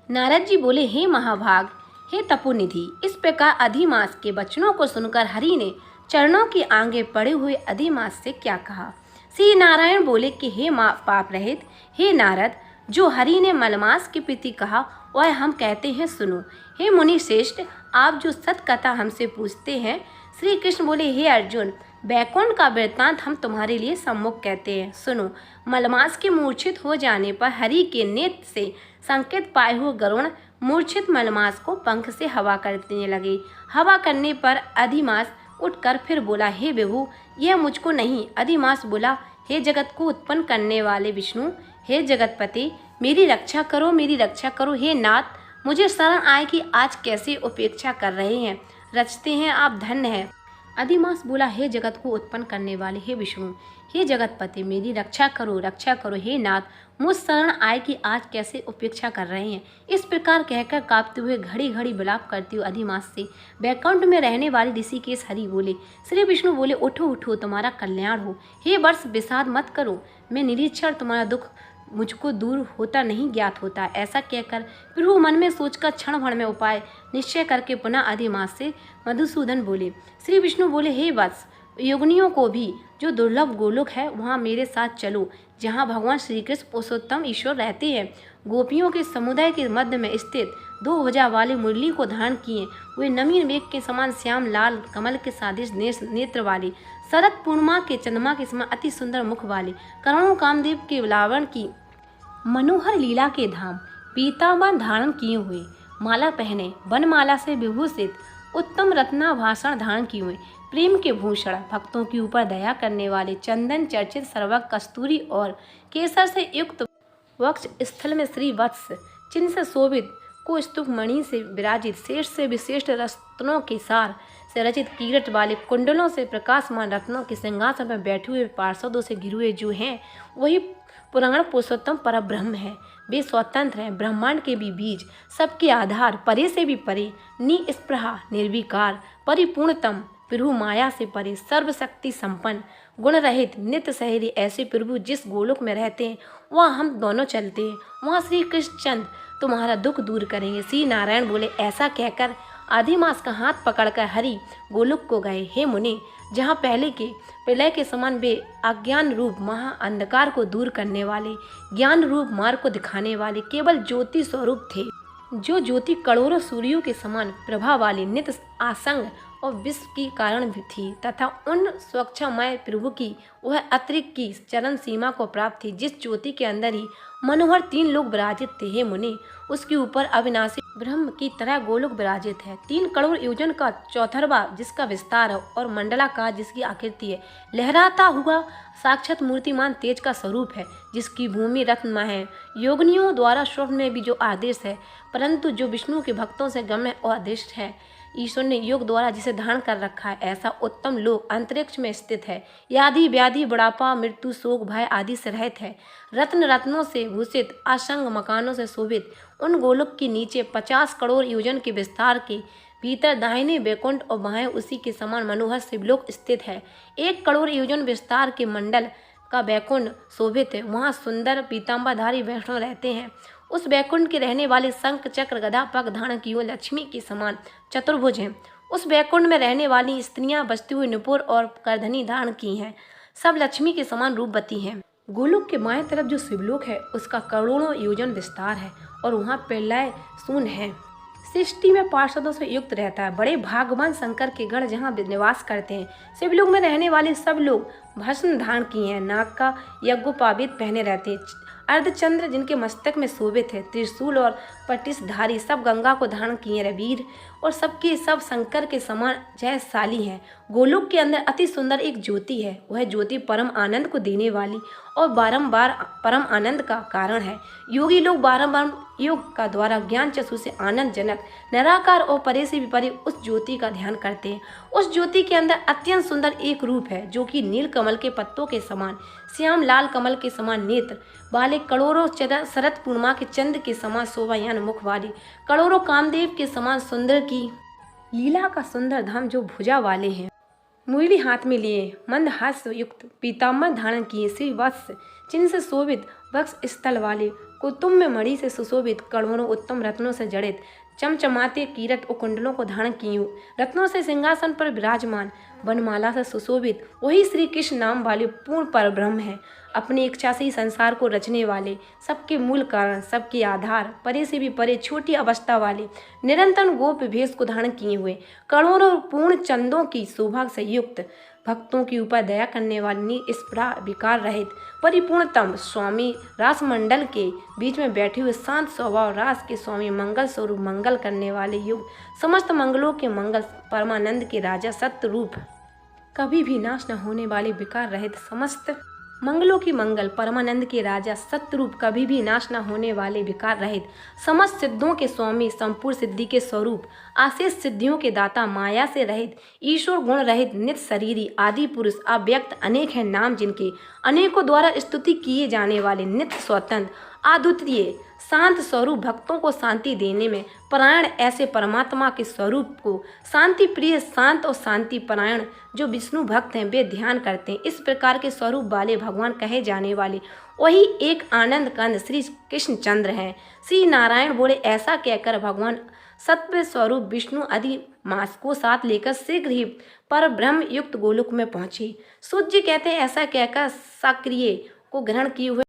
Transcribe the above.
नारद जी बोले, हे महाभाग, हे तपोनिधि, इस प्रकार अधिमास के वचनों को सुनकर हरि ने चरणों के आगे पड़े हुए अधिमास से क्या कहा। श्री नारायण बोले कि हे पाप रहित, हे नारद, जो हरि ने मलमास के प्रति कहा वह हम कहते हैं, सुनो। हे मुनि श्रेष्ठ, आप जो सत कथा हमसे पूछते हैं। श्री कृष्ण बोले, हे अर्जुन, बैकुंठ का वृत्तांत हम तुम्हारे लिए सम्मुख कहते हैं, सुनो। मलमास के मूर्छित हो जाने पर हरि के नेत्र से संकेत पाए हुए गरुण मूर्छित मलमास को पंख से हवा करने लगे। हवा करने पर अधिमास उठकर फिर बोला, हे विभु, यह मुझको नहीं। अधिमास बोला, हे जगत को उत्पन्न करने वाले विष्णु, हे जगतपति, मेरी रक्षा करो, मेरी रक्षा करो। हे नाथ, मुझे शरण आए कि आज कैसे उपेक्षा कर रहे हैं, रचते हैं आप, धन्य है। अधिमास बोला, हे जगत को उत्पन्न करने वाले, हे विष्णु, हे जगतपति, मेरी रक्षा करो, रक्षा करो। हे नाथ, मुझ शरण आए कि आज कैसे उपेक्षा कर रहे हैं। इस प्रकार कहकर कांपते हुए घड़ी घड़ी विलाप करती हुए अधिमास से बैकुंठ में रहने वाले ऋषिकेश हरि बोले। श्री विष्णु बोले, उठो उठो, तुम्हारा कल्याण हो। हे वर्ष, विषाद मत करो, मैं निरीक्षण तुम्हारा दुख मुझको दूर होता नहीं ज्ञात होता। ऐसा कहकर प्रभु मन में सोचकर क्षण भर में उपाय निश्चय करके पुनः अधिमास से मधुसूदन बोले। श्री विष्णु बोले, हे वत्स, योगिनियों को भी जो दुर्लभ गोलोक है वहाँ मेरे साथ चलो, जहाँ भगवान श्री कृष्ण पुरुषोत्तम ईश्वर रहते हैं। गोपियों के समुदाय के मध्य में स्थित 2 भुजा वाले मुरली को धारण किए वे नवीन मेघ के समान श्याम लाल कमल के सादृश नेत्र वाले, शरद पूर्णिमा के चंद्रमा के समान अति सुंदर मुख वाले, करोड़ों कामदेव के लावण की मनोहर लीला के धाम, पीतांबर धारण किए हुए, माला पहने, वनमाला से विभूषित, उत्तम रत्नाभाषण धारण किए हुए, प्रेम के भूषण, भक्तों के ऊपर दया करने वाले, चंदन चर्चित सर्वक, कस्तूरी और केसर से युक्त वक्ष स्थल में श्री वत्स चिन्ह से शोभित, को स्तूप मणि से विराजित, शेष से विशिष्ट रत्नों के सार से रचित, कीरट वाले कुंडलों से प्रकाशमान, रत्नों के सिंहासन पर बैठे हुए पार्षदों से घिरे हुए जो हैं वही पुराण पुरुषोत्तम परब्रह्म है। वे स्वतंत्र हैं, ब्रह्मांड के भी बीज, सबके आधार, परे से भी परे, निस्पृहा, निर्विकार, परिपूर्णतम, प्रभु माया से परे, सर्वशक्ति संपन्न, गुण रहित, नित्य सहरी, ऐसे प्रभु जिस गोलोक में रहते हैं वहाँ हम दोनों चलते हैं, वहाँ श्री कृष्ण चंद्र तुम्हारा दुख दूर करेंगे। श्री नारायण बोले। ऐसा कहकर अधिमास का हाथ पकड़कर हरि गोलोक को गए। हे मुनि, जहाँ पहले के प्रलय के समान वे अज्ञान रूप महा अंधकार को दूर करने वाले, ज्ञान रूप मार्ग को दिखाने वाले केवल ज्योति स्वरूप थे, जो ज्योति करोड़ों सूर्यों के समान प्रभा वाली, नित्य आसंग और विश्व की कारण भी थी, तथा उन स्वच्छमय प्रभु की वह अतिरिक्त की चरण सीमा को प्राप्त थी, जिस ज्योति के अंदर ही मनोहर 3 लोग विराजित थे। हे मुनि, उसके ऊपर अविनाशी ब्रह्म की तरह गोलोक विराजित है। 3 करोड़ योजन का चौथरवा जिसका विस्तार है और मंडलाकार जिसकी आकृति है, लहराता हुआ साक्षात मूर्तिमान तेज का स्वरूप है, जिसकी भूमि रत्नमय है। योगिनियों द्वारा स्वप्न में भी जो आदेश है, परंतु जो विष्णु के भक्तों से गम्य और आदिष्ट है, ईश्वर ने योग द्वारा जिसे धारण कर रखा है, ऐसा उत्तम लोक अंतरिक्ष में स्थित है। यादि व्याधि बुढ़ापा मृत्यु शोक भय आदि से रहित है। रत्नों से भूषित असंग मकानों से शोभित उन गोलोक के नीचे 50 करोड़ योजन के विस्तार के भीतर दाहिने बैकुंठ और बाएं उसी के समान मनोहर शिवलोक स्थित है। 1 करोड़ योजन विस्तार के मंडल का बैकुंठ शोभित है, वहाँ सुंदर पीताम्बरधारी वैष्णव रहते हैं। उस बैकुंठ के रहने वाले शंख चक्र गदा पग धारण किए लक्ष्मी के समान चतुर्भुज हैं। उस बैकुंठ में रहने वाली स्त्रियां बजती हुई नुपुर और करधनी धारण की हैं, सब लक्ष्मी के समान रूपवती हैं। गोलोक के बाएं तरफ जो शिवलोक है उसका करोड़ों योजन विस्तार है और वहाँ प्रलय शून्य है। सृष्टि में पार्षदों से युक्त रहता है। बड़े भागवान शंकर के गण जहाँ निवास करते हैं। शिवलोक में रहने वाले सब लोग भस्म धारण किए हैं, नाग का यज्ञोपवीत पहने रहते हैं। अर्धचंद्र जिनके मस्तक में शोभित है, त्रिशूल और पटिशधारी सब गंगा को धारण किए हैं। वीर और सबके सब शंकर के समान जयशाली हैं। गोलोक के अंदर अति सुंदर एक ज्योति है, वह ज्योति परम आनंद को देने वाली और बारंबार परम आनंद का कारण है। योगी लोग बारंबार योग का द्वारा ज्ञान चक्षु से आनंद जनक निराकार और परे से भी परे उस ज्योति का ध्यान करते हैं। उस ज्योति के अंदर अत्यंत सुंदर एक रूप है, जो कि नील कमल के पत्तों के समान, श्याम लाल कमल के समान नेत्र वाले, करोड़ों शरद पूर्णिमा के चंद्र के समान शोभायान मुख वाली, करोड़ों कामदेव के समान सुंदर की लीला का सुंदर धाम, जो भुजा वाले हैं, मुरली हाथ में लिए, मंद हास्य युक्त पीताम्बर धारण किए, श्री वत्स चिन्ह से शोभित वक्ष स्थल वाले, कुतुम्ब मणि से सुशोभित, करोड़ों उत्तम रत्नों से जड़ित, चमचमाते कीरत और कुंडलों को धारण किए, रत्नों से सिंहासन पर विराजमान, वनमाला से सुशोभित वही श्री कृष्ण नाम वाले पूर्ण परब्रह्म है। अपनी इच्छा से ही संसार को रचने वाले, सबके मूल कारण, सबके आधार, परे से भी परे, छोटी अवस्था वाले, निरंतर गोप भेष को धारण किए हुए, करोड़ों पूर्ण चंदों की शोभा से युक्त, भक्तों के ऊपर दया करने वाली, इस विकार रहित परिपूर्णतम स्वामी, रासमंडल के बीच में बैठे हुए शांत स्वभाव रास के स्वामी, मंगल स्वरूप, मंगल करने वाले युग, समस्त मंगलों के मंगल, परमानंद के राजा, सत्य रूप, कभी भी नाश न होने वाले विकार रहित, समस्त मंगलों की मंगल, परमानंद के राजा, सत्यरूप, कभी भी नाश न होने वाले विकार रहित, समस्त सिद्धों के स्वामी, संपूर्ण सिद्धि के स्वरूप, आशेष सिद्धियों के दाता, माया से रहित, ईश्वर गुण रहित, नित्य शरीरी, आदि पुरुष, अव्यक्त, अनेक हैं नाम जिनके, अनेकों द्वारा स्तुति किए जाने वाले, नित्य स्वतंत्र, अद्वितीय, शांत स्वरूप, भक्तों को शांति देने में परायण, ऐसे परमात्मा के स्वरूप को शांति प्रिय, शांत और शांति परायण जो विष्णु भक्त हैं वे ध्यान करते हैं। इस प्रकार के स्वरूप वाले भगवान कहे जाने वाले वही एक आनंद कंद श्री कृष्णचंद्र हैं। श्री नारायण बोले, ऐसा कहकर भगवान सत्य स्वरूप विष्णु आदि मास को साथ लेकर शीघ्र ही पर ब्रह्म युक्त गोलोक में पहुंचे। सूत जी कहते हैं, ऐसा कहकर सक्रिय को ग्रहण किए हुए